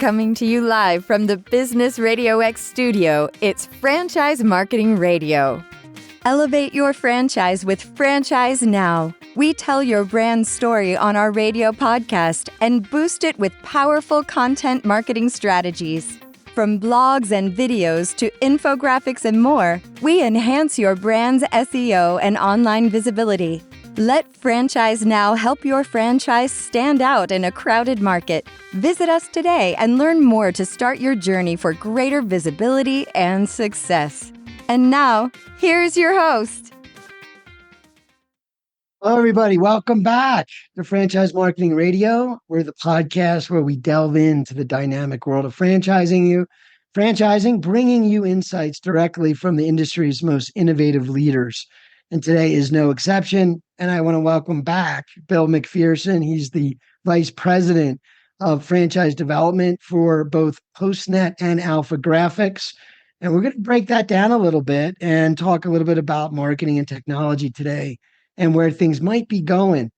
Coming to you live from the Business RadioX studio, it's Franchise Marketing Radio. Elevate your franchise with Franchise Now. We tell your brand's story on our radio podcast and boost it with powerful content marketing strategies. From blogs and videos to infographics and more, we enhance your brand's SEO and online visibility. Let Franchise Now help your franchise stand out in a crowded market. Visit us today and learn more to start your journey for greater visibility and success. And now, here's your host. Hello, everybody. Welcome back to Franchise Marketing Radio. We're the podcast where we delve into the dynamic world of franchising, bringing you insights directly from the industry's most innovative leaders. And today is no exception. And I want to welcome back Bill McPherson. He's the Vice President of Franchise Development for both PostNet and AlphaGraphics. And we're going to break that down a little bit and talk a little bit about marketing and technology today and where things might be going.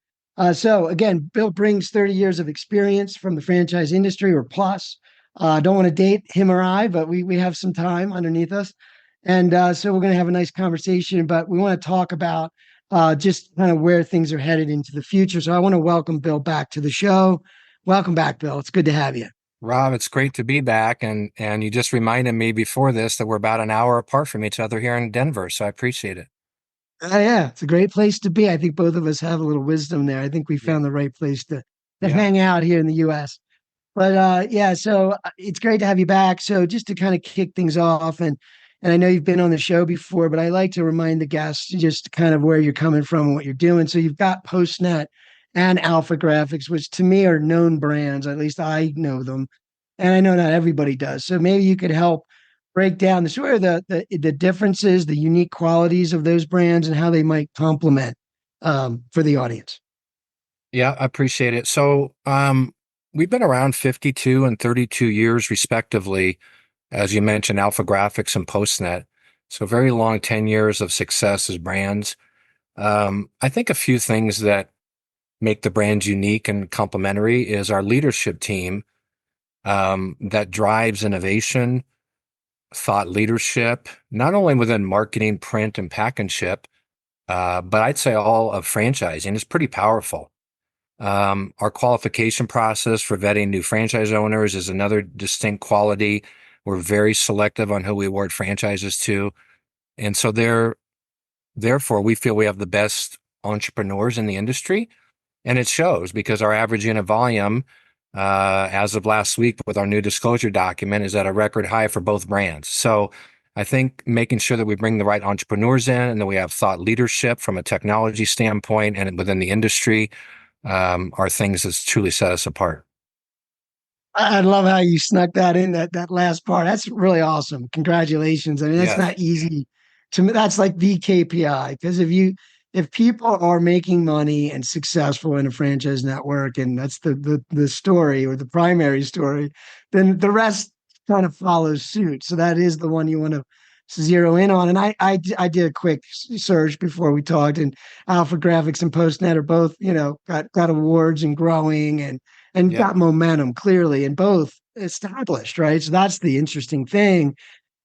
So again, Bill brings 30 years of experience from the franchise industry or plus. Don't want to date him or I, but we have some time underneath us. And so we're going to have a nice conversation, but we want to talk about just kind of where things are headed into the future. So I want to welcome Bill back to the show. Welcome back, Bill. It's good to have you. Rob, it's great to be back. And you just reminded me before this that we're about an hour apart from each other here in Denver. So I appreciate it. Yeah, it's a great place to be. I think both of us have a little wisdom there. I think we found the right place to hang out here in the U.S. But so it's great to have you back. So just to kind of kick things off, and I know you've been on the show before, but I like to remind the guests just kind of where you're coming from and what you're doing. So you've got PostNet and AlphaGraphics, which to me are known brands. At least I know them, and I know not everybody does. So maybe you could help break down the differences, the unique qualities of those brands, and how they might complement for the audience. Yeah, I appreciate it. So we've been around 52 and 32 years, respectively. As you mentioned, AlphaGraphics and PostNet. So very long 10 years of success as brands. I think a few things that make the brands unique and complementary is our leadership team that drives innovation, thought leadership, not only within marketing, print, and pack and ship, but I'd say all of franchising is pretty powerful. Our qualification process for vetting new franchise owners is another distinct quality. We're very selective on who we award franchises to. And so therefore, we feel we have the best entrepreneurs in the industry. And it shows because our average unit volume, as of last week with our new disclosure document, is at a record high for both brands. So I think making sure that we bring the right entrepreneurs in and that we have thought leadership from a technology standpoint and within the industry are things that truly set us apart. I love how you snuck that in, that last part. That's really awesome. Congratulations. I mean, that's not easy to me. That's like the KPI, because if people are making money and successful in a franchise network, and that's the story or the primary story, then the rest kind of follows suit. So that is the one you want to zero in on. And I did a quick search before we talked, and AlphaGraphics and PostNet are both, got awards and growing and got momentum clearly, and both established, right? So that's the interesting thing.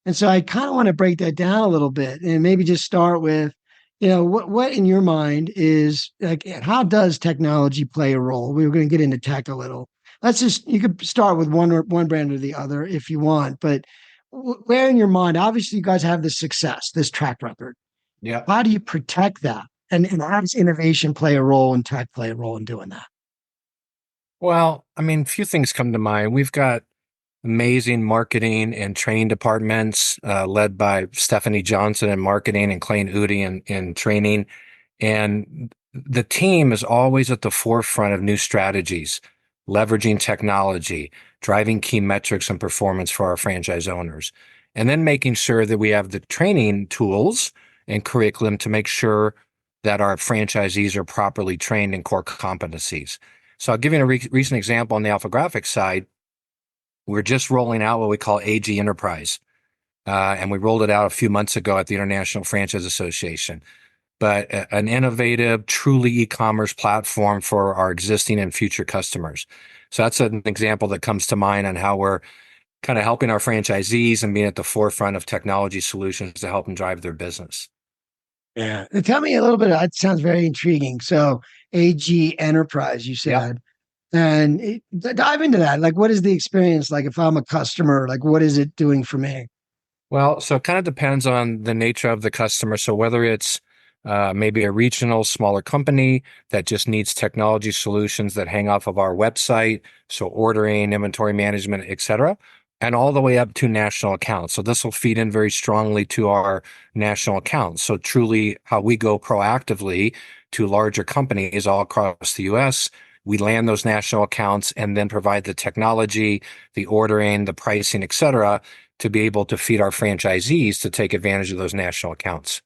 And so I kind of want to break that down a little bit and maybe just start with, what in your mind is like, how does technology play a role? We were going to get into tech a little. You could start with one brand or the other if you want, but where in your mind, obviously you guys have this success, this track record. Yeah. How do you protect that? And how does innovation play a role and tech play a role in doing that? Well, I mean, a few things come to mind. We've got amazing marketing and training departments led by Stephanie Johnson in marketing and Clayton Udi in training. And the team is always at the forefront of new strategies, leveraging technology, driving key metrics and performance for our franchise owners, and then making sure that we have the training tools and curriculum to make sure that our franchisees are properly trained in core competencies. So I'll give you a recent example on the AlphaGraphics side. We're just rolling out what we call AG Enterprise, and we rolled it out a few months ago at the International Franchise Association. but an innovative, truly e-commerce platform for our existing and future customers. So that's an example that comes to mind on how we're kind of helping our franchisees and being at the forefront of technology solutions to help them drive their business. Yeah. Tell me a little bit. That sounds very intriguing. So AG Enterprise, you Yep. said, and dive into that. Like, what is the experience like if I'm a customer? Like, what is it doing for me? Well, so it kind of depends on the nature of the customer. So whether it's maybe a regional, smaller company that just needs technology solutions that hang off of our website, so ordering, inventory management, et cetera, and all the way up to national accounts. So this will feed in very strongly to our national accounts. So truly how we go proactively to larger companies all across the US. We land those national accounts and then provide the technology, the ordering, the pricing, et cetera, to be able to feed our franchisees to take advantage of those national accounts.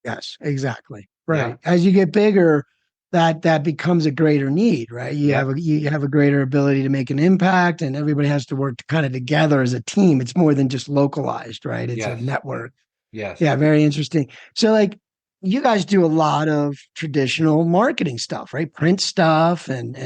Yes, exactly. Yeah. Right. As you get bigger, that becomes a greater need, right? Yeah. You have a greater ability to make an impact, and everybody has to work kind of together as a team. It's more than just localized, right? It's a Yes. network. Yes. Yeah, very interesting. So, like, you guys do a lot of traditional marketing stuff, right? Print stuff and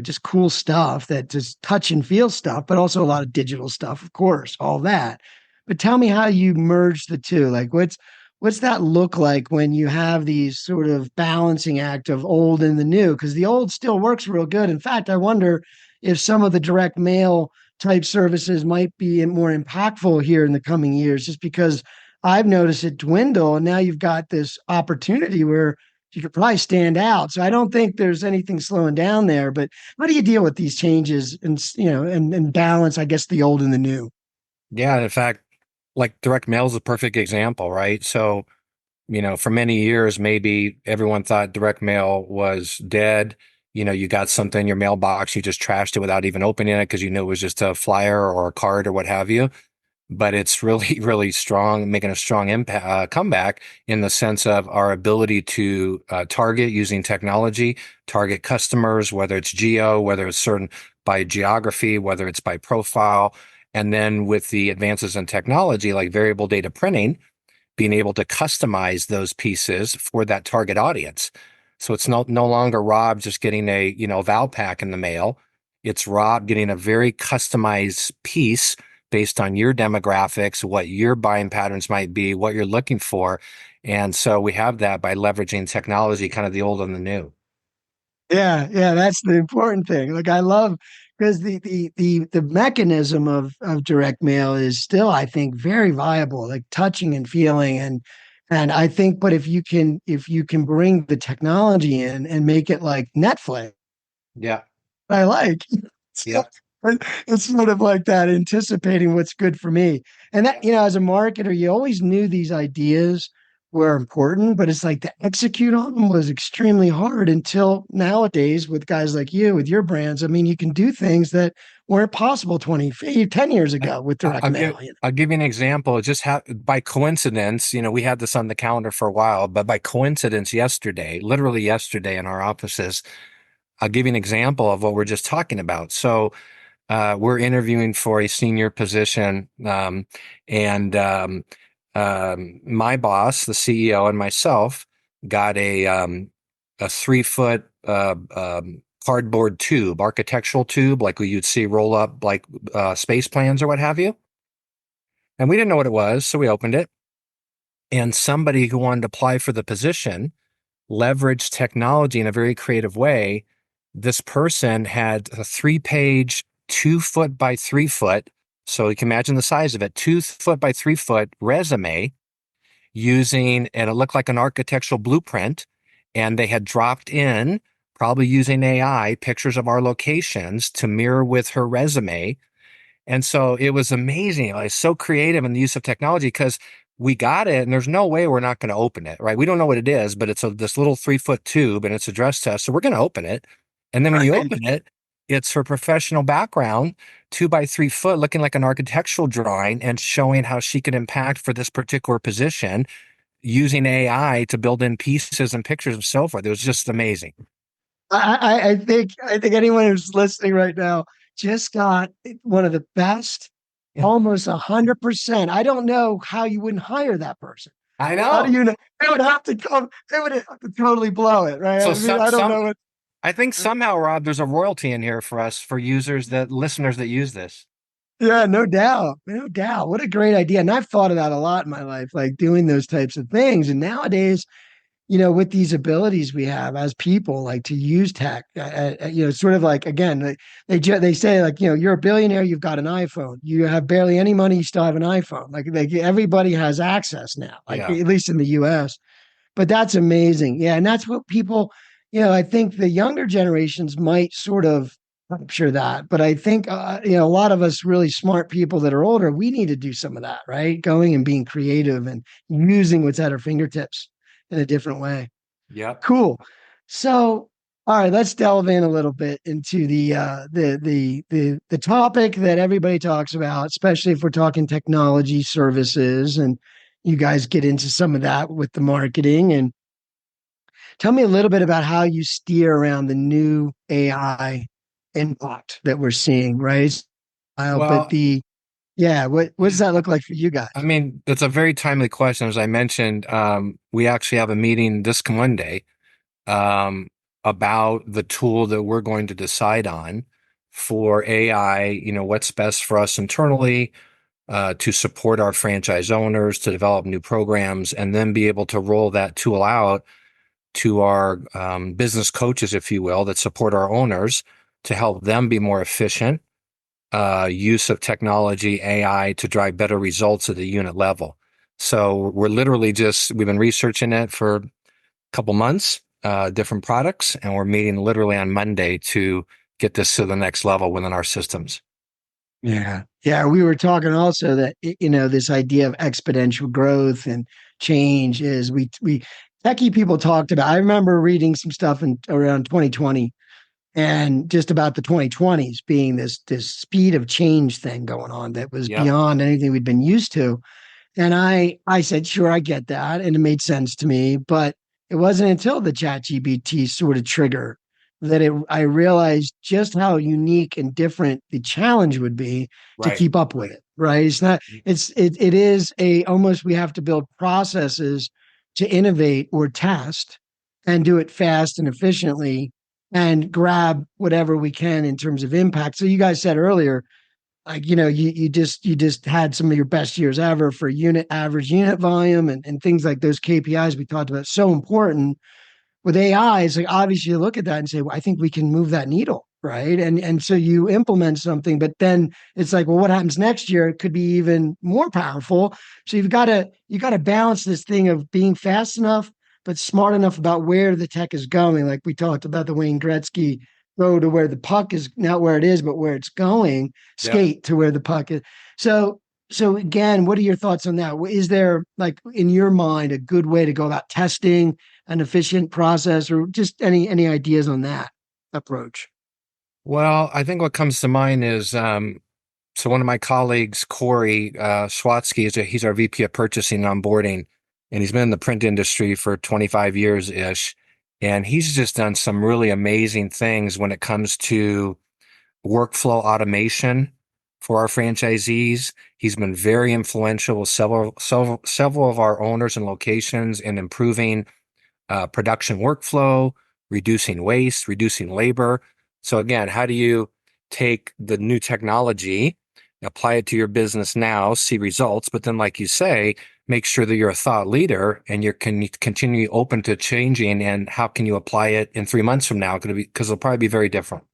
just cool stuff that just touch and feel stuff, but also a lot of digital stuff, of course, all that. But tell me how you merge the two. Like, what's that look like when you have these sort of balancing act of old and the new? Because the old still works real good. In fact, I wonder if some of the direct mail type services might be more impactful here in the coming years, just because I've noticed it dwindle, and now you've got this opportunity where you could probably stand out. So I don't think there's anything slowing down there. But how do you deal with these changes and and balance, I guess, the old and the new? Yeah. In fact, like direct mail is a perfect example, right? So, for many years, maybe everyone thought direct mail was dead. You got something in your mailbox, you just trashed it without even opening it because you knew it was just a flyer or a card or what have you. But it's really, really strong, making a strong impact, comeback in the sense of our ability to target using technology, target customers, whether it's geo, whether it's certain by geography, whether it's by profile. And then with the advances in technology like variable data printing, being able to customize those pieces for that target audience. So it's no longer Rob just getting a, Val pack in the mail. It's Rob getting a very customized piece based on your demographics, what your buying patterns might be, what you're looking for. And so we have that by leveraging technology, kind of the old and the new. Yeah, that's the important thing. Like I love because the mechanism of direct mail is still, I think, very viable, like touching and feeling and I think, but if you can bring the technology in and make it like Netflix, Yeah. I like Yeah. it's sort of like that, anticipating what's good for me. And that, as a marketer, you always knew these ideas were important, but it's like to execute on them was extremely hard until nowadays with guys like you, with your brands. I mean, you can do things that weren't possible 10 years I, ago with I- direct I'll give mail. I'll give you an example. By coincidence, we had this on the calendar for a while, but by coincidence, yesterday, literally yesterday in our offices, I'll give you an example of what we're just talking about. So we're interviewing for a senior position, and my boss, the CEO, and myself got a 3 foot cardboard tube, architectural tube, like you'd see roll up like space plans or what have you. And we didn't know what it was, so we opened it. And somebody who wanted to apply for the position leveraged technology in a very creative way. This person had a 3-page, 2 foot by 3 foot. So you can imagine the size of it, 2 foot by 3 foot resume and it looked like an architectural blueprint. And they had dropped in, probably using AI, pictures of our locations to mirror with her resume. And so it was amazing. It's so creative in the use of technology because we got it and there's no way we're not going to open it, right? We don't know what it is, but it's this little 3 foot tube and it's addressed to us. So we're going to open it. And then when you open it, it's her professional background, 2 by 3 foot, looking like an architectural drawing and showing how she could impact for this particular position using AI to build in pieces and pictures and so forth. It was just amazing. I think anyone who's listening right now just got one of the best, Yeah. almost 100%. I don't know how you wouldn't hire that person. I How do know. you know? They would have to come. They would have to totally blow it, right? So I mean, I don't know what. I think somehow, Rob, there's a royalty in here for us, for listeners that use this. Yeah, no doubt. No doubt. What a great idea. And I've thought of that a lot in my life, like doing those types of things. And nowadays, with these abilities we have as people, like to use tech, sort of like, again, they say like, you're a billionaire, you've got an iPhone. You have barely any money, you still have an iPhone. Like everybody has access now, like Yeah. at least in the US. But that's amazing. Yeah. And that's what people, I think the younger generations might sort of capture that. But I think, a lot of us really smart people that are older, we need to do some of that, right? Going and being creative and using what's at our fingertips in a different way. Yep. Cool. So, all right, let's delve in a little bit into the topic that everybody talks about, especially if we're talking technology services, and you guys get into some of that with the marketing. And tell me a little bit about how you steer around the new AI impact that we're seeing, right? But Well, what does that look like for you guys? I mean, that's a very timely question. As I mentioned, we actually have a meeting this Monday um, about the tool that we're going to decide on for AI, what's best for us internally, to support our franchise owners, to develop new programs, and then be able to roll that tool out to our business coaches, if you will, that support our owners to help them be more efficient, use of technology, AI, to drive better results at the unit level. So we've been researching it for a couple months, different products, and we're meeting literally on Monday to get this to the next level within our systems. Yeah. Yeah. We were talking also that, this idea of exponential growth and change is we techie people talked about. I remember reading some stuff in around 2020 and just about the 2020s being this speed of change thing going on that was Yep. beyond anything we'd been used to. And I said, sure, I get that. And it made sense to me. But it wasn't until the ChatGPT sort of trigger that I realized just how unique and different the challenge would be to Right. keep up with it. Right. It is almost, we have to build processes to innovate or test and do it fast and efficiently and grab whatever we can in terms of impact. So you guys said earlier, like, you just had some of your best years ever for average unit volume and things like those KPIs we talked about. So important with AI. It's like, obviously you look at that and say, well, I think we can move that needle. Right. And so you implement something, but then it's like, well, what happens next year? It could be even more powerful. So you got to balance this thing of being fast enough, but smart enough about where the tech is going. Like we talked about the Wayne Gretzky go to where the puck is, not where it is, but where it's going, Yep. skate to where the puck is. So again, what are your thoughts on that? Is there, like, in your mind, a good way to go about testing an efficient process, or just any ideas on that approach? Well, I think what comes to mind is so one of my colleagues, Corey Schwatsky, he's our VP of purchasing and onboarding, and he's been in the print industry for 25 years ish. And he's just done some really amazing things when it comes to workflow automation for our franchisees. He's been very influential with several of our owners and locations in improving production workflow, reducing waste, reducing labor. So again, how do you take the new technology, apply it to your business now, see results, but then, like you say, make sure that you're a thought leader and you can continue open to changing, and how can you apply it in 3 months from now? Because it'll probably be very different.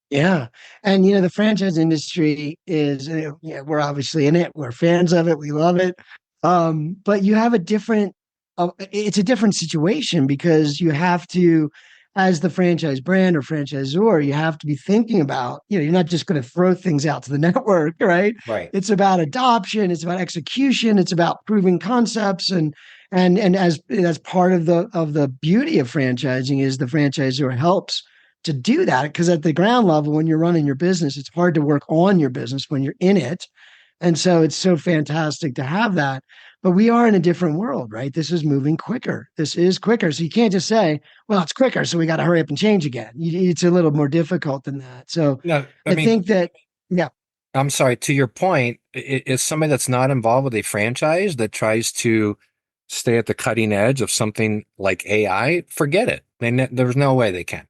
Yeah. And, the franchise industry is, we're obviously in it. We're fans of it. We love it. But you have it's a different situation because you have to, as the franchise brand or franchisor, you have to be thinking about, you're not just going to throw things out to the network, right? Right. It's about adoption. It's about execution. It's about proving concepts. And as part of the beauty of franchising is the franchisor helps to do that, because at the ground level, when you're running your business, it's hard to work on your business when you're in it. And so it's so fantastic to have that. But we are in a different world, right? This is moving quicker. This is quicker. So you can't just say, well, it's quicker, so we got to hurry up and change again. It's a little more difficult than that. So No, I I mean, think that, yeah. I'm sorry, to your point, it's somebody that's not involved with a franchise that tries to stay at the cutting edge of something like AI, forget it. There's no way they can.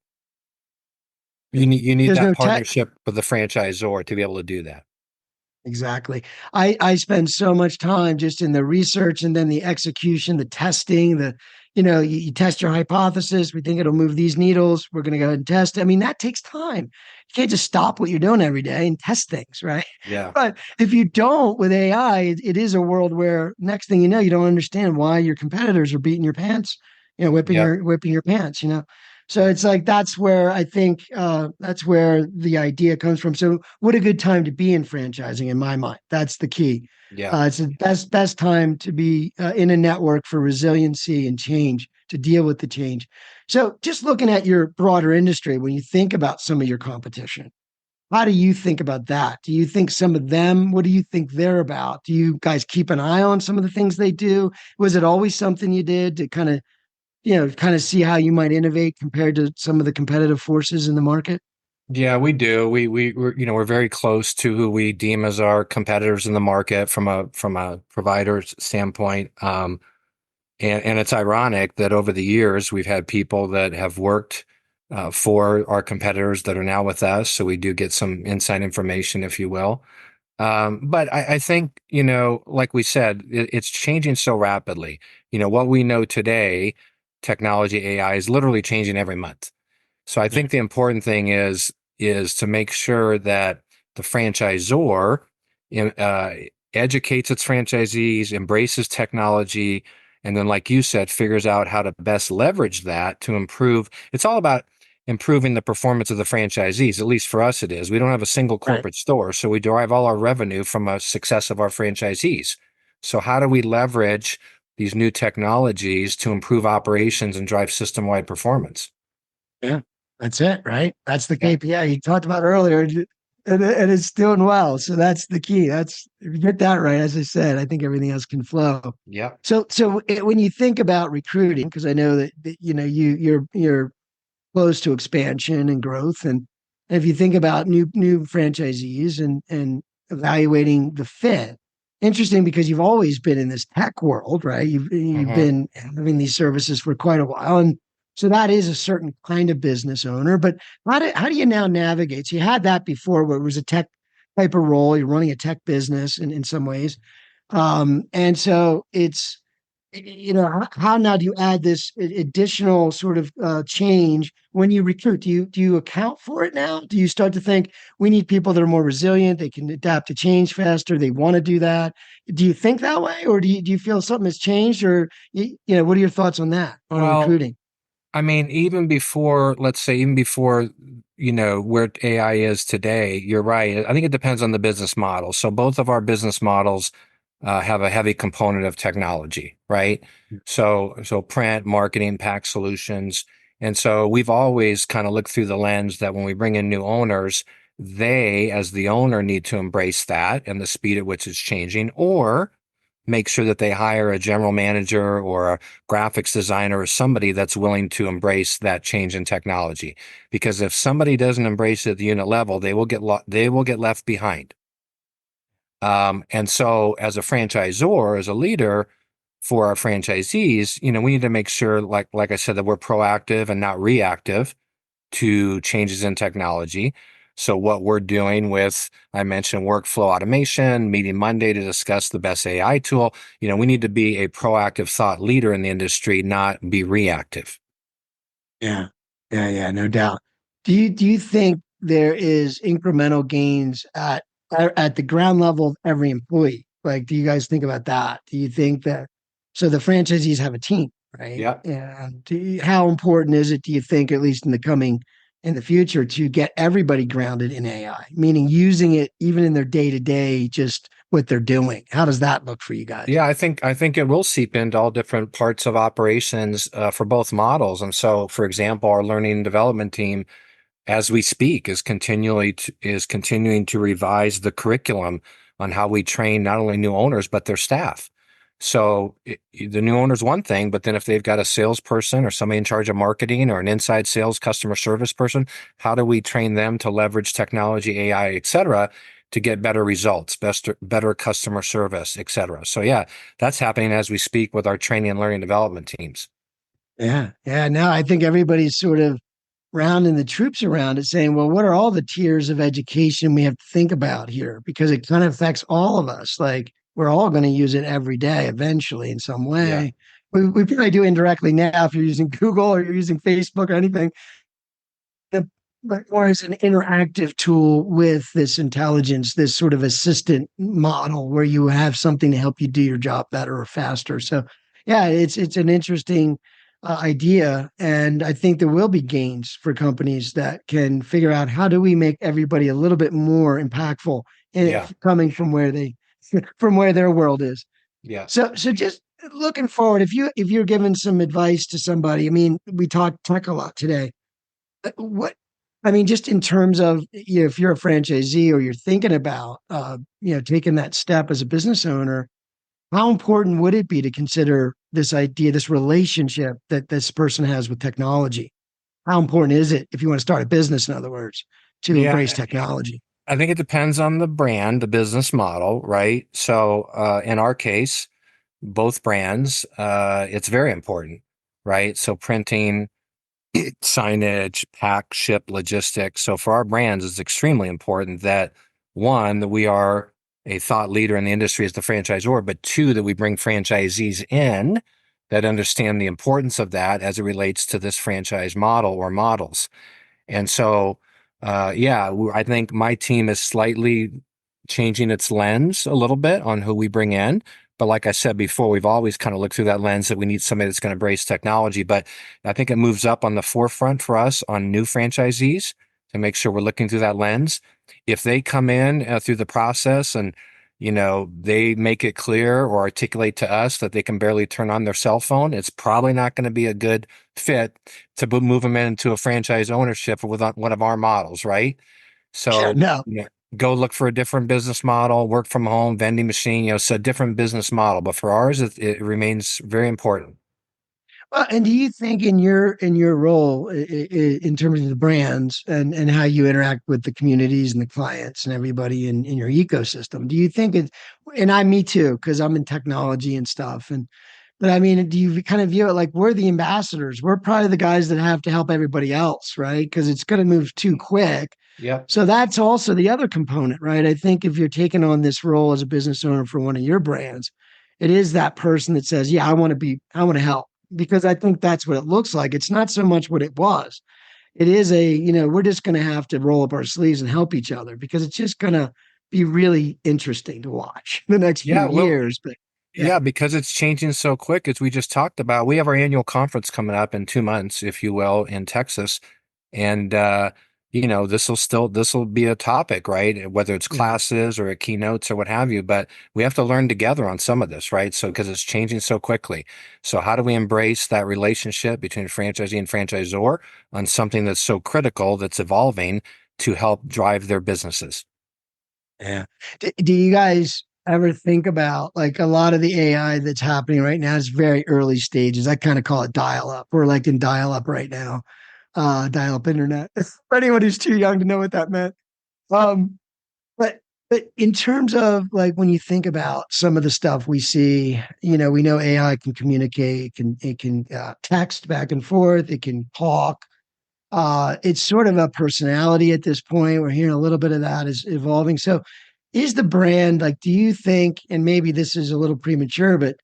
You need There's that no tech. partnership with the franchisor to be able to do that. Exactly. I spend so much time just in the research and then the execution, the testing, you test your hypothesis. We think it'll move these needles. We're going to go ahead and test it. I mean, that takes time. You can't just stop what you're doing every day and test things, right? Yeah. But if you don't with AI, it is a world where next thing you know, you don't understand why your competitors are beating your pants, Yep. whipping your pants, So it's like that's where I think that's where the idea comes from. So what a good time to be in franchising in my mind. That's the key. Yeah. It's the best time to be in a network for resiliency and change to deal with the change. So just looking at your broader industry, when you think about some of your competition, how do you think about that? Do you think some of them, what do you think they're about? Do you guys keep an eye on some of the things they do? Was it always something you did to kind of see how you might innovate compared to some of the competitive forces in the market? Yeah, we do. We're very close to who we deem as our competitors in the market from a provider standpoint. And it's ironic that over the years we've had people that have worked for our competitors that are now with us. So we do get some inside information, if you will. But I think, like we said, it's changing so rapidly. What we know today, technology, AI is literally changing every month. So I think the important thing is to make sure that the franchisor uh, educates its franchisees, embraces technology, and then, like you said, figures out how to best leverage that to improve. It's all about improving the performance of the franchisees. At least for us, it is. We don't have a single Right. corporate store, so we derive all our revenue from a success of our franchisees. So how do we leverage these new technologies to improve operations and drive system-wide performance? Yeah, that's it, right? That's the Yeah. KPI you talked about earlier, and it's doing well. So that's the key. That's if you get that right, as I said, I think everything else can flow. Yeah. So when you think about recruiting, because I know that you're close to expansion and growth, and if you think about new franchisees and evaluating the fit, interesting because you've always been in this tech world, right? You've Hmm. been having these services for quite a while, and so that is a certain kind of business owner. But how do you now navigate? So you had that before, where it was a tech type of role. You're running a tech business in some ways, and so it's how now do you add this additional sort of change when you recruit? Do you account for it now? Do you start to think we need people that are more resilient, they can adapt to change faster, they want to do that? Do you think that way, or do you feel something has changed, or what are your thoughts on that on Well, recruiting? I mean, let's say, even before, where AI is today, you're right. I think it depends on the business model. So both of our business models have a heavy component of technology, right? So print, marketing, pack solutions. And so we've always kind of looked through the lens that when we bring in new owners, they, as the owner, need to embrace that and the speed at which it's changing, or make sure that they hire a general manager or a graphics designer or somebody that's willing to embrace that change in technology. Because if somebody doesn't embrace it at the unit level, they will get left behind. And so as a franchisor, as a leader for our franchisees, we need to make sure, like I said, that we're proactive and not reactive to changes in technology. So what we're doing with, I mentioned workflow automation, meeting Monday to discuss the best AI tool. We need to be a proactive thought leader in the industry, not be reactive. Yeah. Yeah, no doubt. Do you think there is incremental gains at the ground level of every employee? Like, do you guys think about that? Do you think that so the franchisees have a team, right? Yeah. And how important is it, do you think, at least in the future, to get everybody grounded in AI, meaning using it even in their day to day, just what they're doing? How does that look for you guys? Yeah, I think it will seep into all different parts of operations for both models. And so, for example, our learning and development team, as we speak, is continuing to revise the curriculum on how we train not only new owners but their staff. So the new owner's one thing, but then if they've got a salesperson or somebody in charge of marketing or an inside sales customer service person, how do we train them to leverage technology, AI, et cetera? to get better results, better customer service, et cetera. So yeah, that's happening as we speak with our training and learning development teams. Yeah. Yeah. Now I think everybody's sort of rounding the troops around it, saying, well, what are all the tiers of education we have to think about here? Because it kind of affects all of us. Like we're all going to use it every day eventually in some Yeah. way. We probably do indirectly now if you're using Google or you're using Facebook or anything. But more as an interactive tool with this intelligence, this sort of assistant model where you have something to help you do your job better or faster. So, yeah, it's an interesting idea, and I think there will be gains for companies that can figure out how do we make everybody a little bit more impactful coming from where they from where their world is. Yeah. So just looking forward, if you're giving some advice to somebody, I mean, we talked tech a lot today. What I mean, just in terms of if you're a franchisee or you're thinking about taking that step as a business owner, how important would it be to consider this idea, this relationship that this person has with technology? How important is it if you want to start a business, in other words, to embrace technology? I think it depends on the brand, the business model, right? So in our case, both brands, it's very important, right? So printing, signage, pack, ship, logistics. So for our brands, it's extremely important that one, that we are a thought leader in the industry as the franchisor, but two, that we bring franchisees in that understand the importance of that as it relates to this franchise model or models. And so, I think my team is slightly changing its lens a little bit on who we bring in. But like I said before, we've always kind of looked through that lens that we need somebody that's going to embrace technology. But I think it moves up on the forefront for us on new franchisees to make sure we're looking through that lens. If they come in through the process and, they make it clear or articulate to us that they can barely turn on their cell phone, it's probably not going to be a good fit to move them into a franchise ownership with one of our models, right? So, No. Go look for a different business model, work from home, vending machine, so a different business model. But for ours, it remains very important. Well, and do you think in your role in terms of the brands and how you interact with the communities and the clients and everybody in your ecosystem, do you think it, and me too, because I'm in technology and stuff, but I mean, do you kind of view it like we're the ambassadors? We're probably the guys that have to help everybody else, right? Because it's going to move too quick. Yeah. So that's also the other component, right? I think if you're taking on this role as a business owner for one of your brands, it is that person that says, yeah, I want to help, because I think that's what it looks like. It's not so much what it was. It is we're just going to have to roll up our sleeves and help each other, because it's just going to be really interesting to watch the next few years. But yeah, because it's changing so quick, as we just talked about. We have our annual conference coming up in 2 months, if you will, in Texas. And, this will be a topic, right? Whether it's classes or keynotes or what have you, but we have to learn together on some of this, right? So, because it's changing so quickly. So how do we embrace that relationship between franchisee and franchisor on something that's so critical, that's evolving to help drive their businesses? Yeah. Do you guys ever think about, like, a lot of the AI that's happening right now is very early stages? I kind of call it dial up. We're like in dial up right now. Dial up internet. For anyone who's too young to know what that meant. But in terms of, like, when you think about some of the stuff we see, we know AI can communicate, it can text back and forth, it can talk. It's sort of a personality at this point. We're hearing a little bit of that is evolving. So is the brand, like, do you think, and maybe this is a little premature, but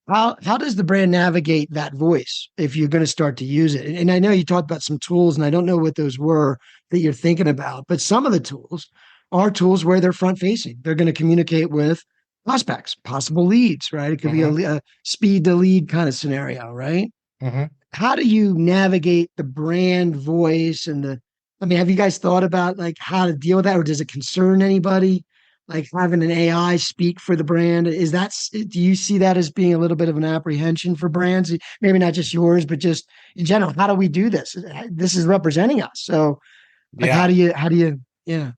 how does the brand navigate that voice if you're going to start to use it? And I know you talked about some tools, and I don't know what those were that you're thinking about, but some of the tools are tools where they're front facing. They're going to communicate with prospects, possible leads, right? It could be a speed to lead kind of scenario, right? How do you navigate the brand voice have you guys thought about, like, how to deal with that, or does it concern anybody? Like, having an AI speak for the brand, do you see that as being a little bit of an apprehension for brands? Maybe not just yours, but just in general, how do we do this? This is representing us. So, like, how do you, yeah.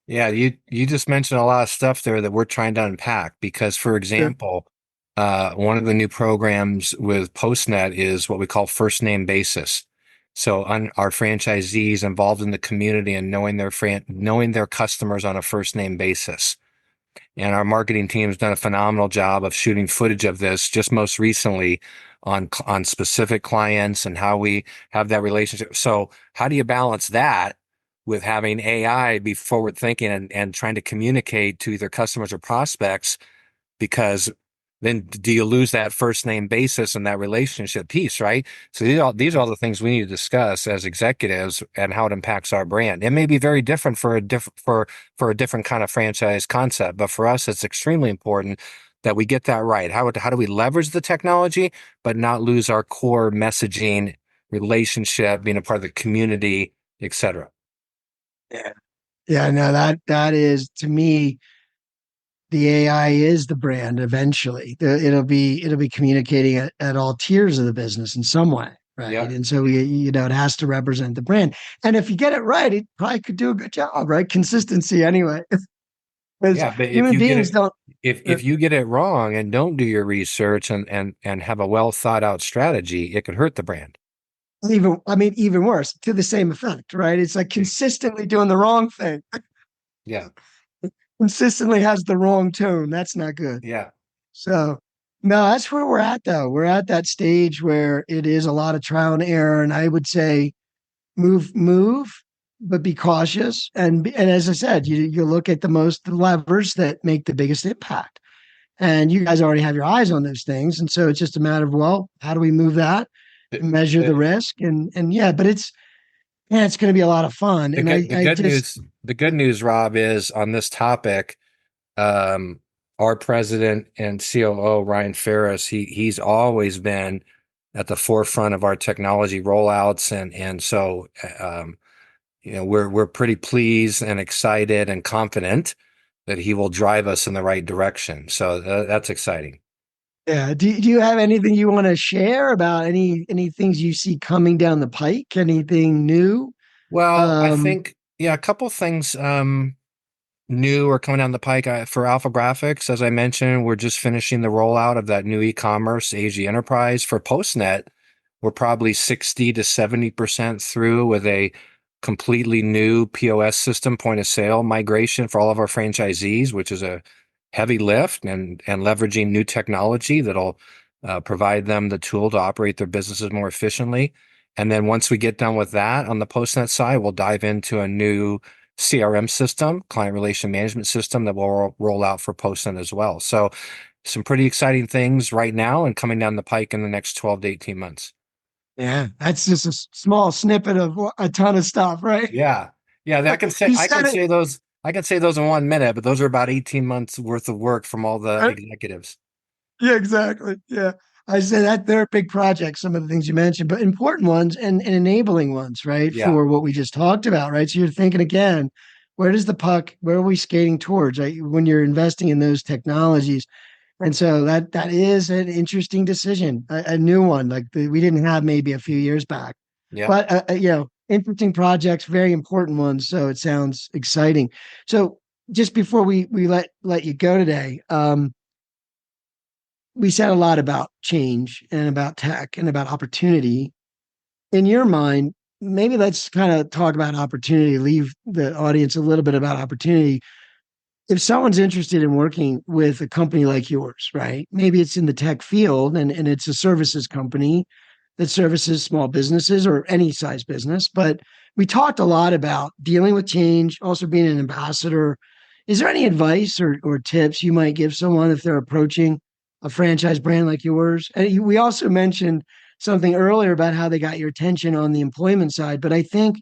Yeah, you just mentioned a lot of stuff there that we're trying to unpack, because, for example, one of the new programs with PostNet is what we call first name basis. So our franchisees involved in the community and knowing their customers on a first name basis. And our marketing team has done a phenomenal job of shooting footage of this just most recently on specific clients and how we have that relationship. So how do you balance that with having AI be forward thinking and trying to communicate to either customers or prospects? Because then do you lose that first name basis and that relationship piece, right? So these are all the things we need to discuss as executives and how it impacts our brand. It may be very different for a different kind of franchise concept, but for us, it's extremely important that we get that right. How do we leverage the technology, but not lose our core messaging, relationship, being a part of the community, et cetera? Yeah. Yeah, no, that is, to me, the AI is the brand eventually. It'll be communicating at all tiers of the business in some way, right? Yeah. And so it has to represent the brand. And if you get it right, it probably could do a good job, right? Consistency anyway. Because Yeah, but human beings don't. if you get it wrong and don't do your research and have a well thought out strategy, it could hurt the brand. Even worse, to the same effect, right? It's like consistently doing the wrong thing. Yeah. Consistently has the wrong tone. That's not good. Yeah. So, no, that's where we're at, though. We're at that stage where it is a lot of trial and error. And I would say move, but be cautious. And as I said, you look at the levers that make the biggest impact. And you guys already have your eyes on those things. And so it's just a matter of, well, how do we move that, measure the risk? And yeah, but it's going to be a lot of fun. The good news, Rob, is on this topic, our president and COO, Ryan Ferris, he's always been at the forefront of our technology rollouts. And so, we're pretty pleased and excited and confident that he will drive us in the right direction. So that's exciting. Yeah. Do you have anything you want to share about any things you see coming down the pike? Anything new? Well, I think, a couple things new are coming down the pike for AlphaGraphics. As I mentioned, we're just finishing the rollout of that new e-commerce AG Enterprise. For PostNet, we're probably 60 to 70% through with a completely new POS system, point of sale migration for all of our franchisees, which is a heavy lift and leveraging new technology that'll provide them the tool to operate their businesses more efficiently. And then once we get done with that on the PostNet side, we'll dive into a new CRM system, client relation management system, that will roll out for PostNet as well. So some pretty exciting things right now and coming down the pike in the next 12 to 18 months. Yeah, that's just a small snippet of a ton of stuff, right? Yeah. Yeah, I can say those in 1 minute, but those are about 18 months worth of work from all the executives. Yeah, exactly. Yeah. I say that they're big projects, some of the things you mentioned, but important ones and enabling ones, right? Yeah. For what we just talked about, right? So you're thinking again, where are we skating towards, right? When you're investing in those technologies. And so that is an interesting decision, a new one, like we didn't have maybe a few years back. Yeah. But, interesting projects, very important ones. So it sounds exciting. So just before we let you go today, we said a lot about change and about tech and about opportunity. In your mind, maybe let's kind of talk about opportunity, leave the audience a little bit about opportunity. If someone's interested in working with a company like yours, right? Maybe it's in the tech field and it's a services company that services small businesses or any size business. But we talked a lot about dealing with change, also being an ambassador. Is there any advice or tips you might give someone if they're approaching a franchise brand like yours? And we also mentioned something earlier about how they got your attention on the employment side. But I think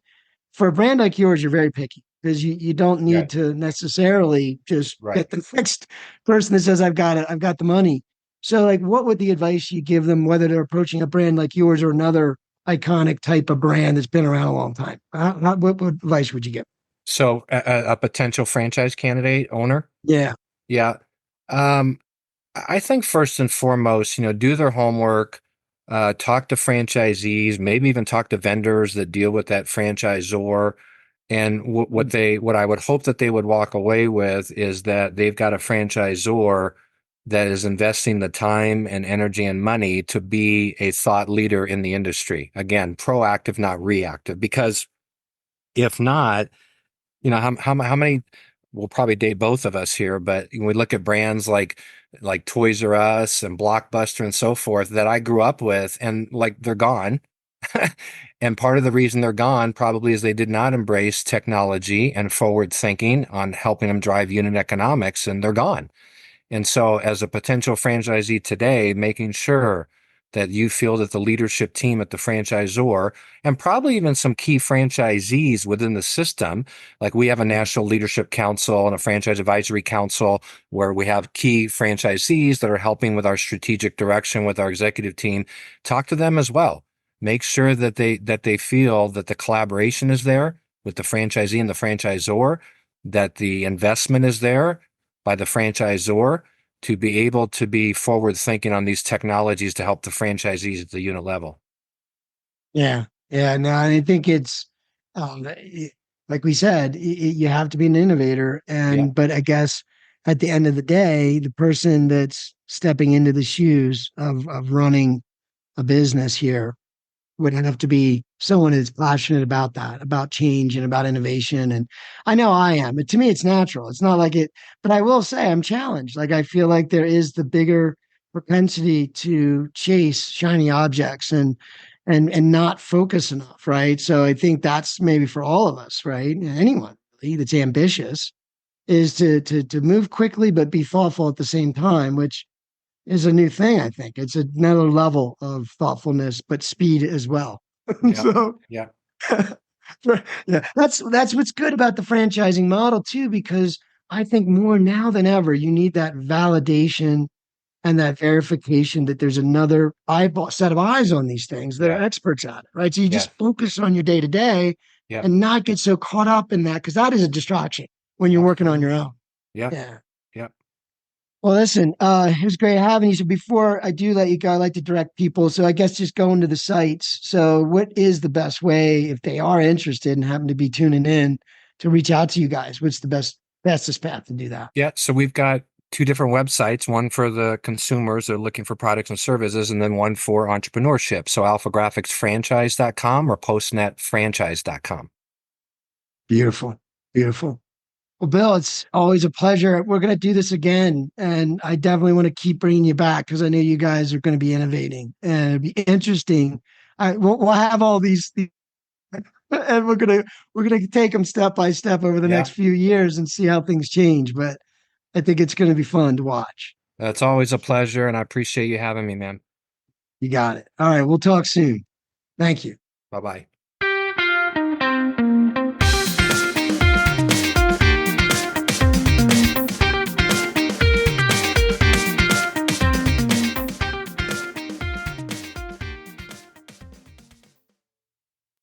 for a brand like yours, you're very picky because you don't need to necessarily just get the next person that says, I've got the money. So like, what would the advice you give them, whether they're approaching a brand like yours or another iconic type of brand that's been around a long time? What advice would you give? So a potential franchise candidate owner? Yeah. Yeah. I think first and foremost, do their homework, talk to franchisees, maybe even talk to vendors that deal with that franchisor. And what I would hope that they would walk away with is that they've got a franchisor that is investing the time and energy and money to be a thought leader in the industry. Again, proactive, not reactive. Because if not, how many, we'll probably date both of us here, but we look at brands like Toys R Us and Blockbuster and so forth that I grew up with, and like they're gone. And part of the reason they're gone probably is they did not embrace technology and forward thinking on helping them drive unit economics, and they're gone. And so as a potential franchisee today, making sure that you feel that the leadership team at the franchisor, and probably even some key franchisees within the system, like we have a national leadership council and a franchise advisory council where we have key franchisees that are helping with our strategic direction with our executive team. Talk to them as well. Make sure that they feel that the collaboration is there with the franchisee and the franchisor, that the investment is there by the franchisor to be able to be forward thinking on these technologies to help the franchisees at the unit level. Yeah. Yeah. No, I think it's, like we said, you have to be an innovator. But I guess at the end of the day, the person that's stepping into the shoes of running a business here would have to be someone who's passionate about that, about change and about innovation. And I know I am. But to me, it's natural. It's not like it, but I will say I'm challenged. Like I feel like there is the bigger propensity to chase shiny objects and not focus enough, right? So I think that's maybe for all of us, right? Anyone really that's ambitious is to move quickly but be thoughtful at the same time, which is a new thing. I think it's another level of thoughtfulness, but speed as well. Yeah. So Yeah. yeah, that's what's good about the franchising model too, because I think more now than ever, you need that validation and that verification that there's another set of eyes on these things that are experts at it, right? So you just focus on your day to day and not get so caught up in that, because that is a distraction when you're working on your own. Yeah. Yeah. Yeah. Well, listen, it was great having you. So before I do let you go, I like to direct people. So I guess just going to the sites. So what is the best way, if they are interested and happen to be tuning in, to reach out to you guys? What's the fastest path to do that? Yeah. So we've got two different websites, one for the consumers that are looking for products and services, and then one for entrepreneurship. So alphagráficsfranchise.com or postnetfranchise.com. Beautiful. Beautiful. Well, Bill, it's always a pleasure. We're going to do this again, and I definitely want to keep bringing you back because I know you guys are going to be innovating and it'd be interesting. We'll have all these, and we're gonna take them step by step over the next few years and see how things change. But I think it's going to be fun to watch. That's always a pleasure, and I appreciate you having me, man. You got it. All right, we'll talk soon. Thank you. Bye-bye.